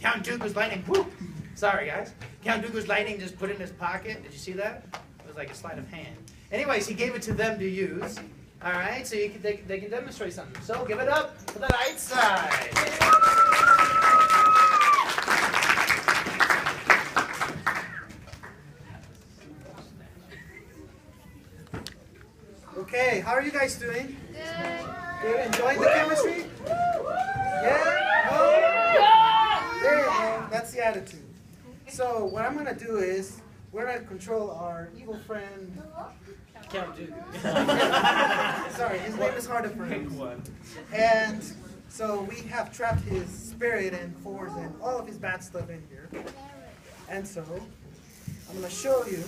Count Dooku's lightning. Whoop! Sorry, guys. Count Dooku's lightning just put it in his pocket. Did you see that? It was like a sleight of hand. Anyways, he gave it to them to use. All right, so they can demonstrate something. So give it up for the light side. Okay, how are you guys doing? Good. Good. Enjoying the chemistry? Yeah? No? There you go. That's the attitude. So what I'm going to do is we're going to control our evil friend Count Dooku. Sorry, his name is hard to pronounce. And so we have trapped his spirit and force and all of his bad stuff in here. And so I'm going to show you.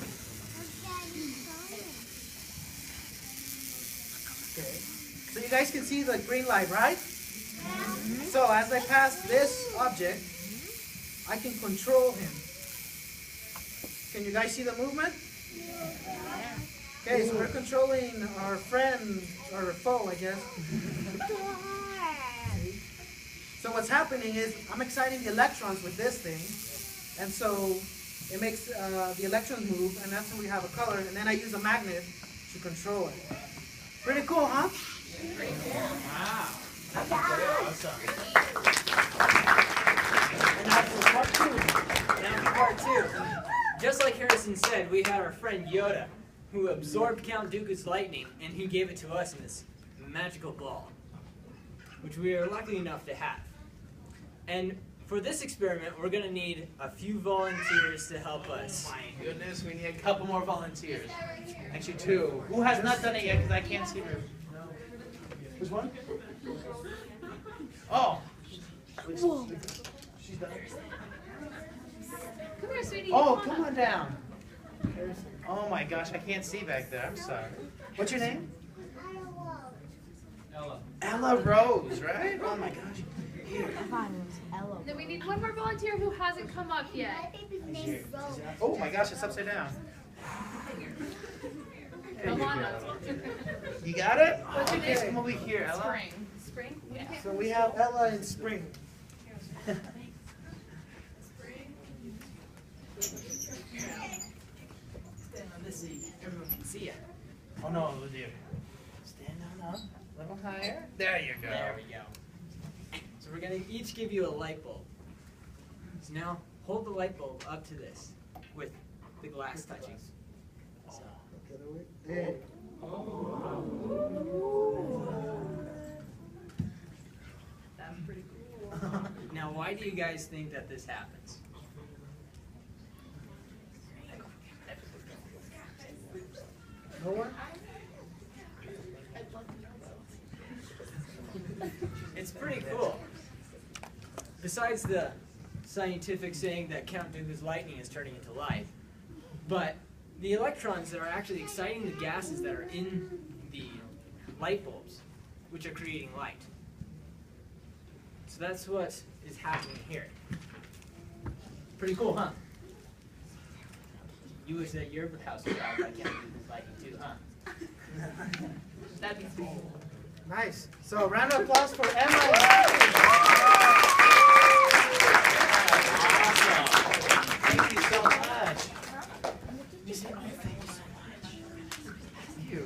Okay. So you guys can see the green light, right? So as I pass this object, I can control him. Can you guys see the movement? Okay, so we're controlling our friend, or foe, I guess. So what's happening is I'm exciting the electrons with this thing, and so it makes the electrons move, and that's when we have a color, and then I use a magnet to control it. Pretty cool, huh? Pretty cool. Wow. That's pretty awesome. And now for part two. Now for part two. Just like Harrison said, we had our friend Yoda, who absorbed Count Dooku's lightning, and he gave it to us in this magical ball, which we are lucky enough to have. And for this experiment, we're going to need a few volunteers to help us. Oh my goodness, we need a couple more volunteers. Actually, two. Who has not done it yet? Because I can't see her. Which one? Oh. She's done it. Come here, sweetie. Oh, come on down. Oh my gosh, I can't see back there. I'm sorry. What's your name? Ella. Ella Rose, right? Oh my gosh. Here. Then we need one more volunteer who hasn't come up yet. Oh my gosh, it's upside down. There you go. You got it? What's your name? Come over here, Ella. Spring. Spring? Yeah. So we have Ella and Spring. Stand on this so everyone can see you. Oh no, dear. Stand on up, a little higher. There you go. There we go. So we're going to each give you a light bulb. So now hold the light bulb up to this with the glass touching. So. There. That's pretty cool. Now, why do you guys think that this happens? No one? It's pretty cool. Besides the scientific saying that Count Dooku's lightning is turning into light, but the electrons that are actually exciting the gases that are in the light bulbs, which are creating light. So that's what is happening here. Pretty cool, huh? You wish that your house was powered by Count Dooku's lightning too, huh? That'd be cool. Nice. So round of applause for Emma. Awesome. Thank you so much. You say, oh, thank you so much. Thank you.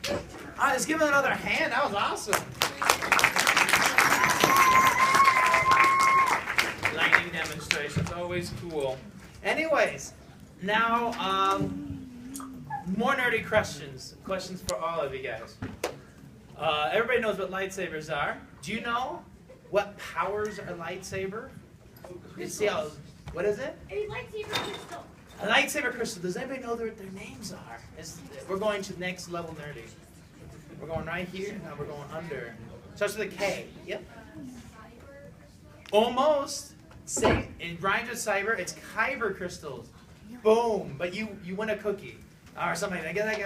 All right, let's give him another hand. That was awesome. Lightning demonstrations, always cool. Anyways, now more nerdy questions. Questions for all of you guys. Everybody knows what lightsabers are. Do you know what powers a lightsaber? You see how, what is it? A lightsaber crystal. A lightsaber crystal. Does anybody know what their names are? We're going to next level nerdy. We're going right here, now we're going under. Starts with a K. Yep. Almost. It rhymes with cyber. It's kyber crystals. Boom. But you win a cookie. Or something. I get that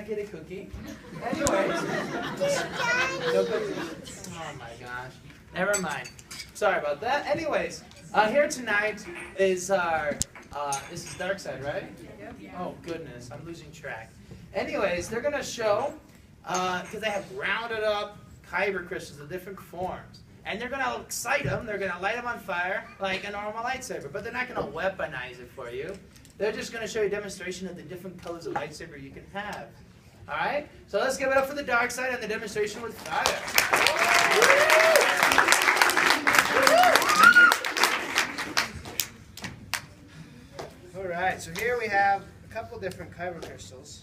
kid a cookie. Anyways. No cookies. Oh my gosh. Never mind. Sorry about that. Anyways, here tonight is our, this is Dark Side, right? Oh goodness, I'm losing track. Anyways, they're going to show, because they have grounded up kyber crystals of different forms. And they're going to excite them. They're going to light them on fire like a normal lightsaber. But they're not going to weaponize it for you. They're just going to show you a demonstration of the different colors of lightsaber you can have. All right? So let's give it up for the dark side and the demonstration with fire. All right, so here we have a couple different kyber crystals.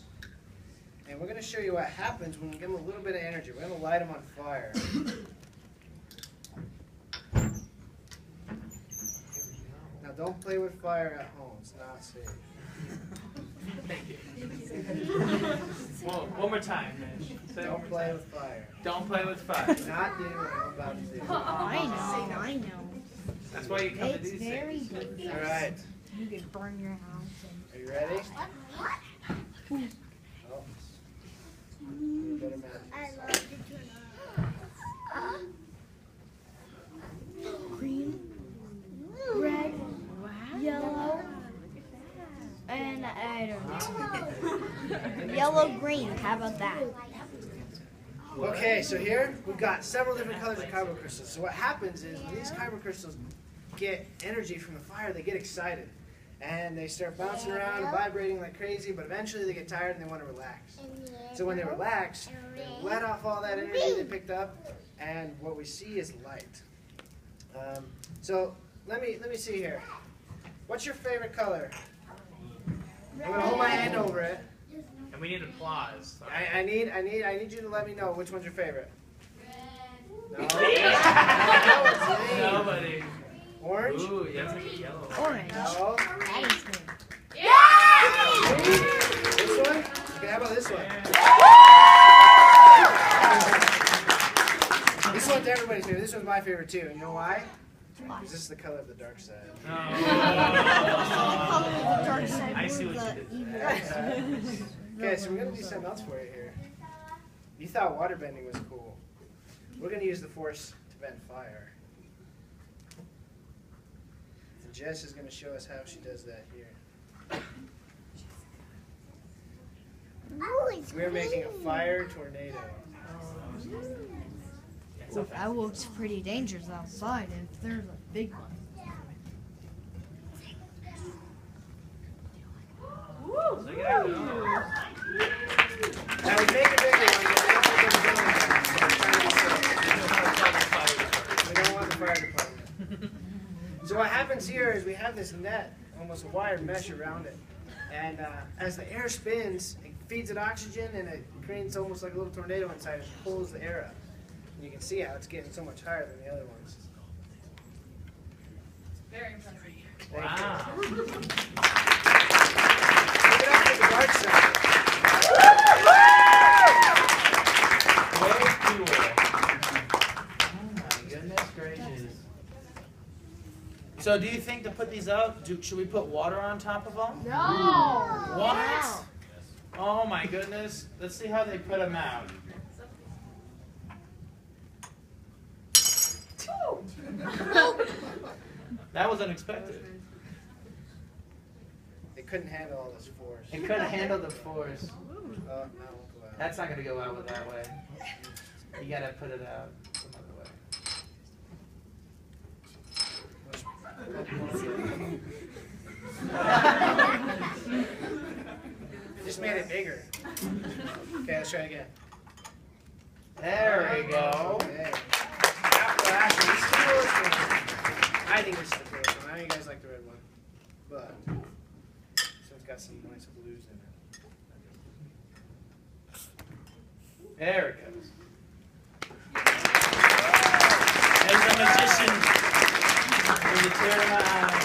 And we're going to show you what happens when we give them a little bit of energy. We're going to light them on fire. Now, don't play with fire at home. It's not safe. Thank you. Well, one more time, Mitch. Don't play with fire. Don't play with fire. Not doing what I'm about to do. I know. That's why you come to these very things. dangerous. All right. You could burn your house. Are you ready? Oh. You better match. Green, red, yellow, and I don't know. Yellow, green. How about that? Okay, so here we've got several different colors of kyber crystals. So what happens is when these kyber crystals get energy from the fire, they get excited. And they start bouncing around and vibrating like crazy, but eventually they get tired and they want to relax. So when they relax, they let off all that energy they picked up, and what we see is light. So let me see here. What's your favorite color? I'm gonna hold my hand over it. And we need applause. I need you to let me know which one's your favorite. No. Nobody. Orange? Ooh, yeah, yellow. Orange. No. That is me. This one? Okay, how about this one? This one's everybody's favorite. This one's my favorite too. You know why? Because this is the color of the dark side. Oh. I see what you did. Okay, so we're going to do something else for you here. You thought water bending was cool. We're going to use the force to bend fire. And Jess is going to show us how she does that here. We're making a fire tornado. Well, that looks pretty dangerous outside if there's a big one. Look at it. Now we make a bigger one, but we don't want the fire department. So what happens here is we have this net, almost a wire mesh around it. And as the air spins, it feeds it oxygen and it creates almost like a little tornado inside it. It pulls the air up. And you can see how it's getting so much higher than the other ones. Very impressive. Wow. Give it up to the dark side. Very cool. Oh my goodness gracious. So do you think to put these out, should we put water on top of them? No! What? Oh my goodness. Let's see how they put them out. That was unexpected. It couldn't handle all this force. It couldn't handle the force. Oh, no, it won't go out. That's not going to go out that way. You got to put it out some other way. Just made it bigger. Okay, let's try it again. There we go. Okay. Well, actually, this is the coolest one. I think this is the coolest one. I know you guys like the red one. But this one's got some nice blues in it. There it goes. There's a magician from the tear in my eye.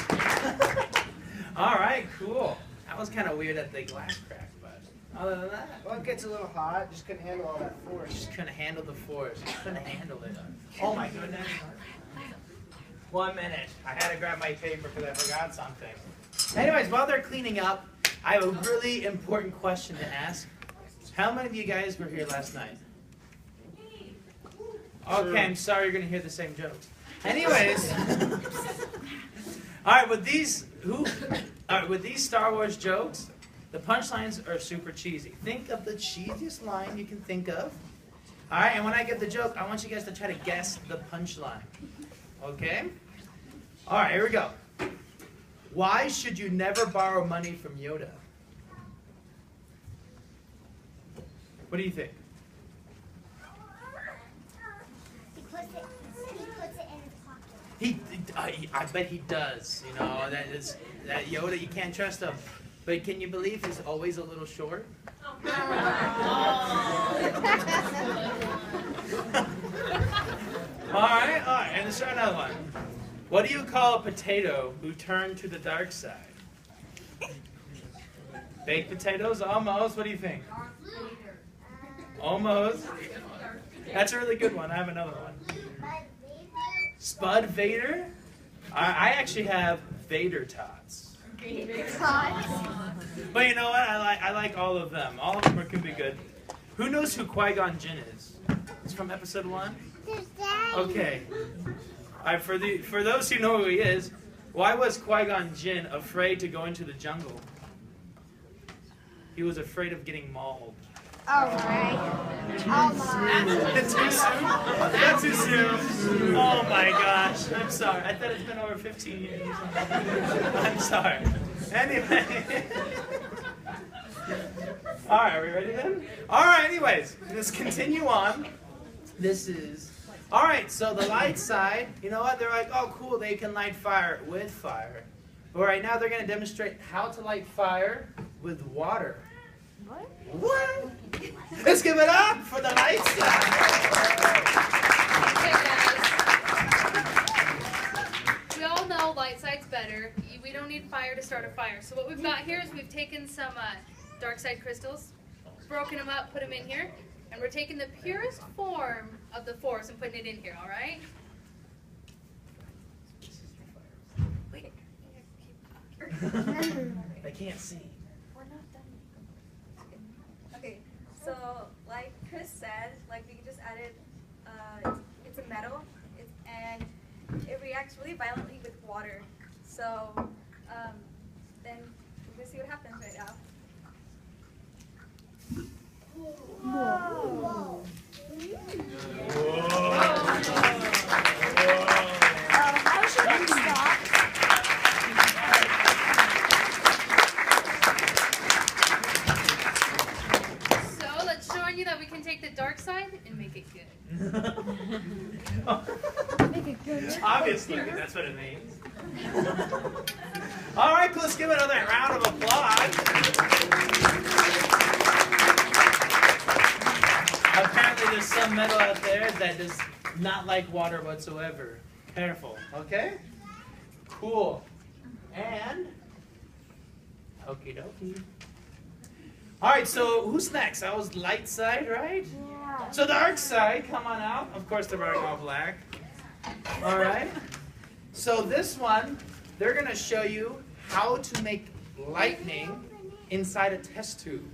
All right, cool. That was kind of weird that the glass cracked, but other than that, Well, it gets a little hot. Just couldn't handle all that force. just couldn't handle the force. Couldn't handle it. Oh my goodness. 1 minute. I had to grab my paper because I forgot something. Anyways, while they're cleaning up, I have a really important question to ask. How many of you guys were here last night? Okay, I'm sorry you're going to hear the same jokes. Anyways, all right, with these Star Wars jokes, the punchlines are super cheesy. Think of the cheesiest line you can think of, All right, and when I get the joke, I want you guys to try to guess the punchline. Okay? All right, here we go. Why should you never borrow money from Yoda? What do you think? He puts it in his pocket. I bet he does. You know, that Yoda, you can't trust him. But can you believe he's always a little short? All right, and let's try another one. What do you call a potato who turned to the dark side? Baked potatoes? Almost. What do you think? Almost. That's a really good one. I have another one. Spud Vader? I actually have Vader tots. But you know what? I like all of them. All of them can be good. Who knows who Qui-Gon Jinn is? It's from episode 1? Okay. All right, for those who know who he is, why was Qui-Gon Jinn afraid to go into the jungle? He was afraid of getting mauled. All right. Too soon? Not too soon. Oh my gosh. I'm sorry. I thought it's been over 15 years. I'm sorry. Anyway. All right, are we ready then? All right, anyways, let's continue on. This is... All right, so the light side, you know what? They're like, oh, cool, they can light fire with fire. But right now they're going to demonstrate how to light fire with water. What? Let's give it up for the light side. Okay, guys. We all know light side's better. We don't need fire to start a fire. So what we've got here is we've taken some dark side crystals, broken them up, put them in here, and we're taking the purest form of the force and putting it in here, all right? Wait. They can't see. Okay, so like Chris said, like we just added, it's a metal, and it reacts really violently with water. So then we're gonna see what happens right now. Whoa. How should I stop? So let's show you that we can take the dark side and make it good. Make it good. Obviously, that's what it means. All right, let's give another round of applause. Apparently, there's some metal out there that does not like water whatsoever. Careful, okay? Cool. And, okie dokie. All right, so who's next? That was light side, right? Yeah. So dark side, come on out. Of course, they're wearing all black. All right. So this one, they're going to show you how to make lightning inside a test tube.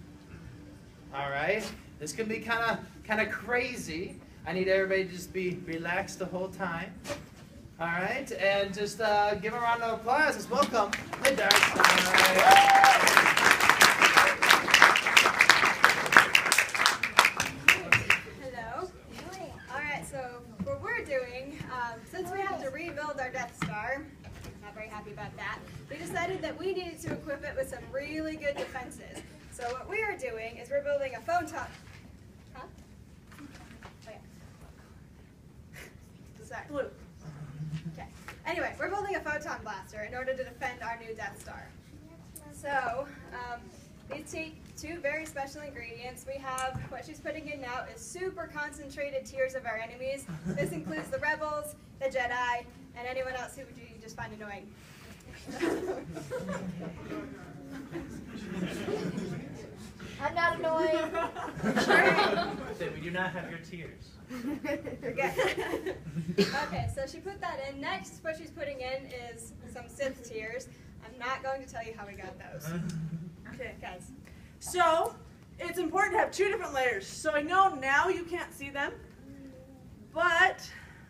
All right. This can be kind of crazy. I need everybody to just be relaxed the whole time. All right, and just give a round of applause. Let's welcome the dark side. Hello. All right, so what we're doing, since we have to rebuild our Death Star, not very happy about that, we decided that we needed to equip it with some really good defenses. So what we are doing is we're building a photon. Huh? Oh, yeah. Sorry. Blue. Okay. Anyway, we're building a photon blaster in order to defend our new Death Star. So, we take two very special ingredients. We have, what she's putting in now is super concentrated tears of our enemies. This includes the rebels, the Jedi, and anyone else who you just find annoying. I'm not annoying. So we do not have your tears. Forget. Okay, so she put that in. Next, what she's putting in is some Sith tears. I'm not going to tell you how we got those. Okay. Guys. So, it's important to have two different layers. So I know now you can't see them, but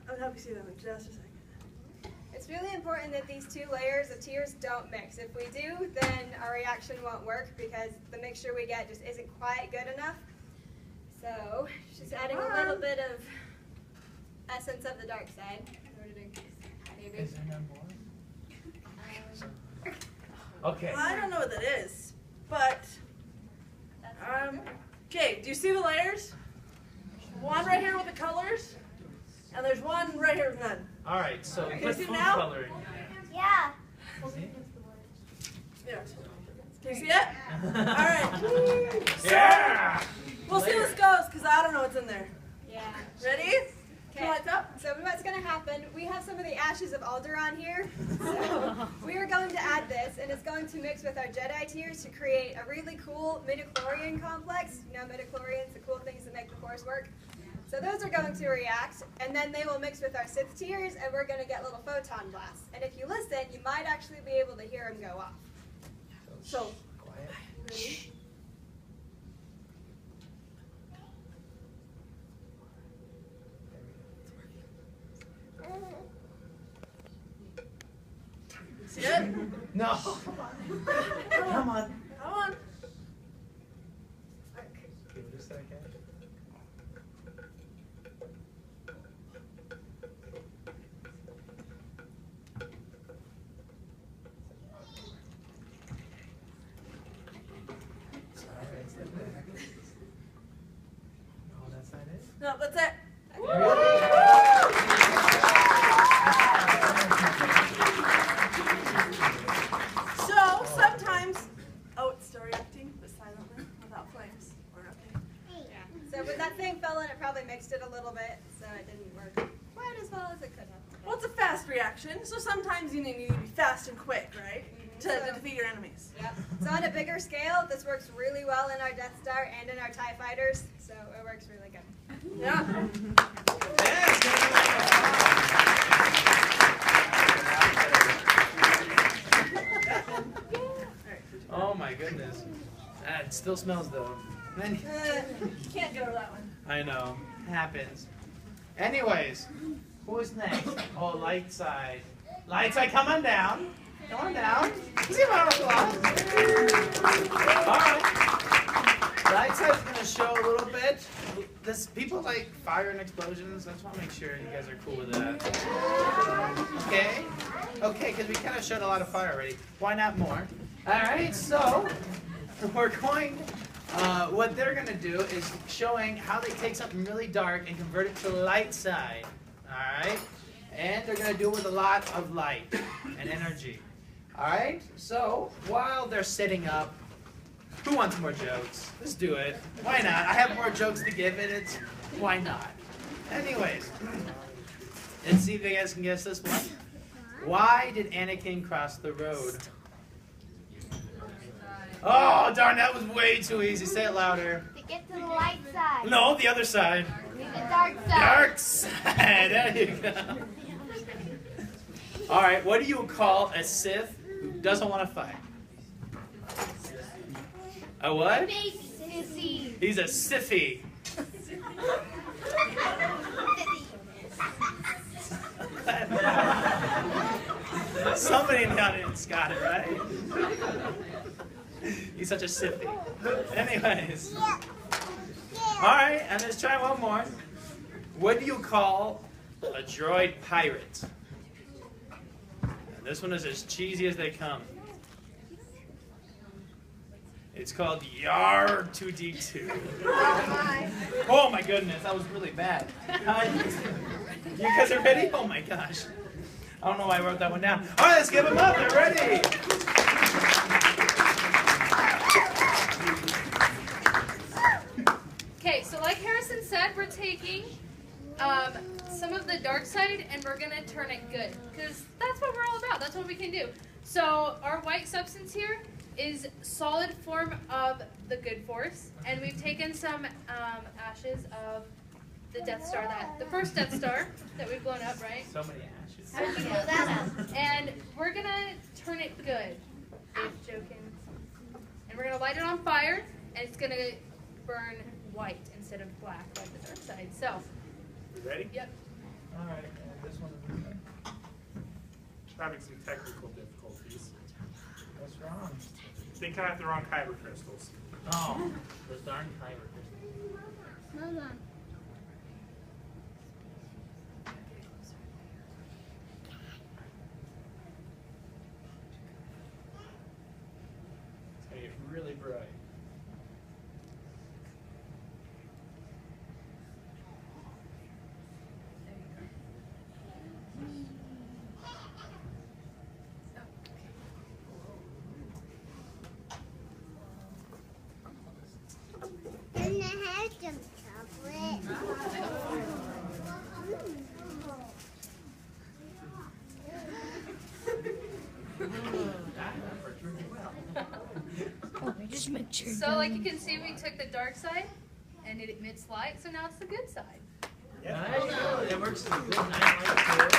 I'll help you see them in just a second. It's really important that these two layers of tears don't mix. If we do, then our reaction won't work because the mixture we get just isn't quite good enough. So, just adding a little bit of essence of the dark side. Maybe. Is there no more? Okay. I don't know what that is, but okay. Do you see the layers? One right here with the colors, and there's one right here with none. All right. So Can you put see food now? coloring. Yeah. There. Can you see it? All right. Yeah. We'll see how this goes because I don't know what's in there. Yeah. Ready? Okay. Lights up. So what's going to happen, we have some of the ashes of Alderaan here. So we are going to add this, and it's going to mix with our Jedi tears to create a really cool midichlorian complex. You know midichlorians, the cool things that make the Force work. So those are going to react, and then they will mix with our Sith tears, and we're going to get little photon blasts. And if you listen, you might actually be able to hear them go off. So, ready? See it? No. Come on. Come on. Come on. Give it a second. Oh, that's not it? No, that's it. So sometimes, oh, it's still reacting, but silently, without flames. We're okay. Yeah. So but that thing fell in, it probably mixed it a little bit, so it didn't work quite as well as it could have. Well, it's a fast reaction, so sometimes you need to be fast and quick, right? To defeat your enemies. Yep. So on a bigger scale, this works really well in our Death Star and in our TIE fighters, so it works really good. Yeah. Oh my goodness. It still smells though. Can't go to that one. I know. Happens. Anyways, who's next? Oh, light side. Light side, come on down. Come on down. Give a round of applause. Alright. Light side's gonna show a little bit. People like fire and explosions. I just want to make sure you guys are cool with that. Okay? Okay, because we kind of showed a lot of fire already. Why not more? Alright, so we're going, what they're going to do is showing how they take something really dark and convert it to the light side. Alright? And they're going to do it with a lot of light and energy. Alright? So, while they're sitting up, who wants more jokes? Let's do it. Why not? I have more jokes to give and it's, why not? Anyways, let's see if you guys can guess this one. Why did Anakin cross the road? Oh, darn, that was way too easy. Say it louder. To get to the light side. No, the other side. The dark side. Dark side. There you go. All right, what do you call a Sith who doesn't want to fight? A what? Sissy. He's a Sithy. Somebody in the audience got it, right? He's such a Sithy. Anyways. Alright, and let's try one more. What do you call a droid pirate? And this one is as cheesy as they come. It's called Yar 2D2. Oh my goodness, that was really bad. You guys are ready? Oh my gosh. I don't know why I wrote that one down. All right, let's give them up. They're ready. Okay, so like Harrison said, we're taking some of the dark side and we're going to turn it good. Because that's what we're all about. That's what we can do. So our white substance here is solid form of the good force. And we've taken some ashes of the Death Star, the first Death Star that we've blown up, right? So many ashes. How did you blow that up? And we're going to turn it good. Dave's joking. And we're going to light it on fire, and it's going to burn white instead of black like the dark side. So, You ready? yep. All right. And this one. Having some technical difficulties. What's wrong? Think I have the wrong kyber crystals. Oh, those darn kyber crystals. Mama. It's gonna get really bright. And I have some chocolate. Okay, just make sure. So like you can see, we took the dark side, and it emits light. So now it's the good side. Nice. It works as a good night light too.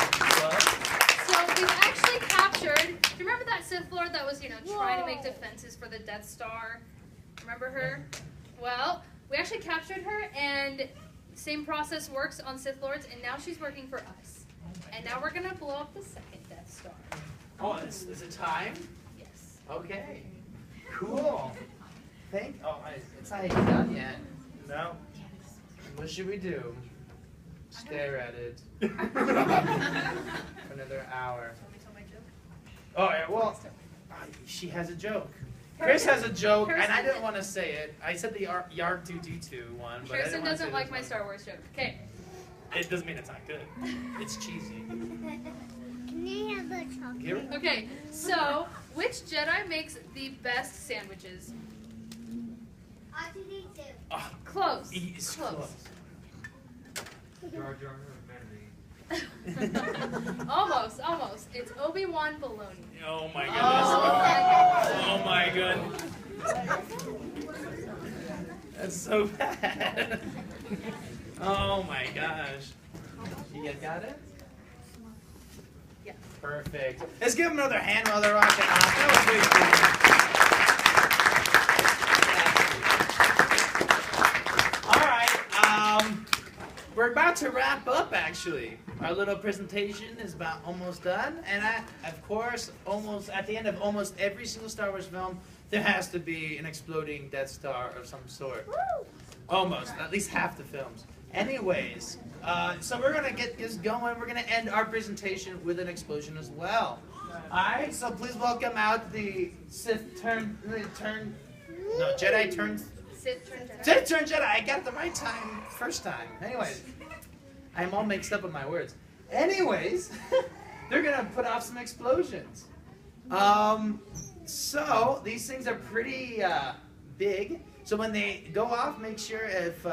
So we've actually captured. Do you remember that Sith Lord that was, trying to make defenses for the Death Star? Remember her? Well, we actually captured her, and same process works on Sith Lords, and now she's working for us. And now we're gonna blow up the second Death Star. Oh, is it time? Yes. Okay. Cool. It's not even done yet. No. What should we do? Stare at it. For another hour. Want me to tell my joke? Oh, yeah, well, she has a joke. Chris has a joke, and I Kirsten- didn't want to say it. I said the Yard-2-2-2 one, but I Kirsten didn't want to doesn't say like this my one. Star Wars joke. Okay. It doesn't mean it's not good. It's cheesy. Can I have a chocolate? Here? Okay. So, which Jedi makes the best sandwiches? R2D2. Oh, Close. it's Close. close. Jar Jar Mandy. Almost. It's Obi-Wan bologna. Oh my Oh my goodness. Oh my goodness. That's so bad. Oh my gosh. You guys got it? Yeah. Perfect. Let's give them another hand while they're rocking off. That was pretty cool. All right. We're about to wrap up, actually. Our little presentation is about almost done. And of course, almost at the end of almost every single Star Wars film, there has to be an exploding Death Star of some sort. Almost. At least half the films. Anyways, so we're going to get this going. We're going to end our presentation with an explosion as well. Alright, so please welcome out the Jedi turn Sith turn Jedi. Jedi. I got it the right time first time. Anyways, I'm all mixed up with my words. Anyways, they're going to put off some explosions. So these things are pretty big. So when they go off, make sure if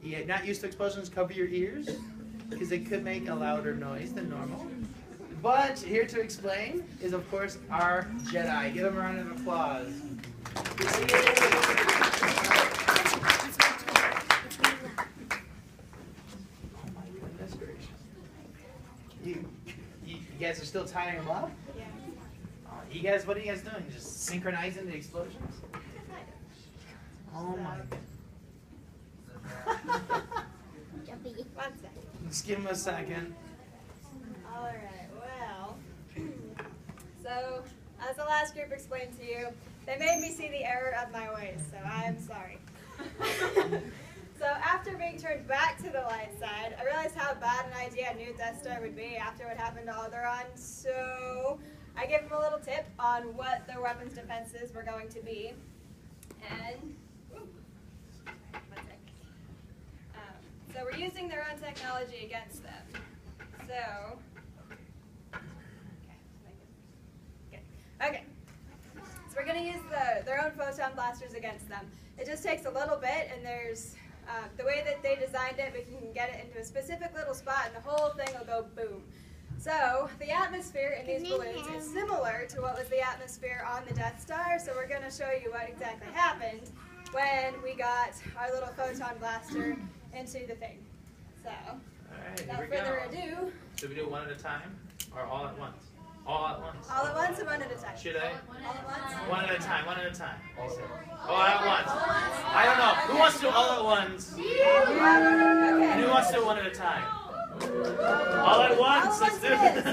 you're not used to explosions, cover your ears because they could make a louder noise than normal. But here to explain is, of course, our Jedi. Give them a round of applause. Oh my goodness gracious. You guys are still tying them up? Yeah. What are you guys doing? Just synchronizing the explosions? Oh my One second. Just give him a second. All right, well, so as the last group explained to you, they made me see the error of my ways, so I'm sorry. So after being turned back to the light side, I realized how bad an idea a new Death Star would be after what happened to Alderaan, so I gave them a little tip on what their weapons defenses were going to be. And, so we're using their own technology against them. So, okay. So we're going to use their own photon blasters against them. It just takes a little bit, and there's the way that they designed it, we can get it into a specific little spot, and the whole thing will go boom. So the atmosphere in these balloons is similar to what was the atmosphere on the Death Star, so we're going to show you what exactly happened when we got our little photon blaster into the thing. So, Alright, without here we further go. ado, Should we do one at a time or all at once? All at once. all at once and one at a time. Should I? All at once? One at a time, one at a time. All at once. I don't know. Who wants to do all at once? And Okay. who wants to do one at a time? All at once. Let's do it.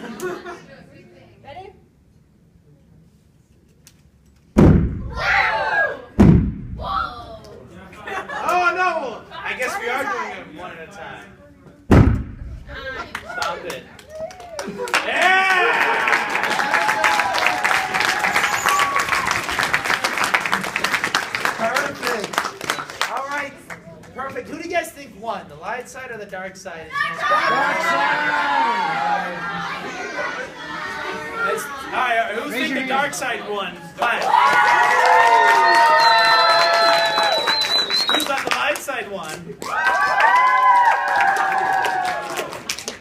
Ready? guys think won? The light side or the dark side? Alright, who think the dark side won? Fine. Who thought the light side won?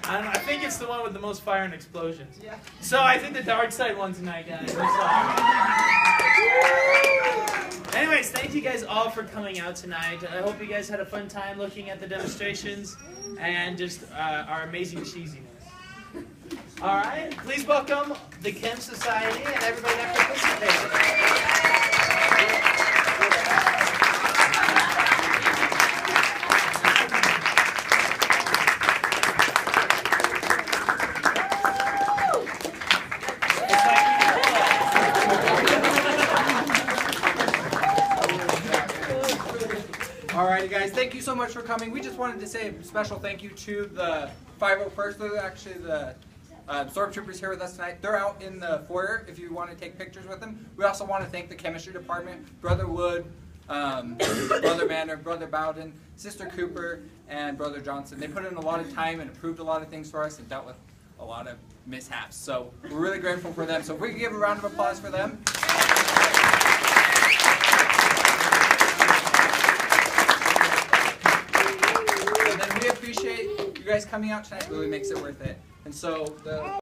I don't know, I think it's the one with the most fire and explosions. Yeah. So I think the dark side won tonight, guys. Anyways, thank you guys all for coming out tonight. I hope you guys had a fun time looking at the demonstrations and just our amazing cheesiness. Alright, please welcome the Chem Society and everybody that participated. Alrighty guys, thank you so much for coming. We just wanted to say a special thank you to the 501st. They're actually the stormtroopers here with us tonight. They're out in the foyer if you want to take pictures with them. We also want to thank the chemistry department, Brother Wood, Brother Manor, Brother Bowden, Sister Cooper, and Brother Johnson. They put in a lot of time and approved a lot of things for us and dealt with a lot of mishaps. So we're really grateful for them. So if we can give a round of applause for them. And then we appreciate you guys coming out tonight. It really makes it worth it. And so the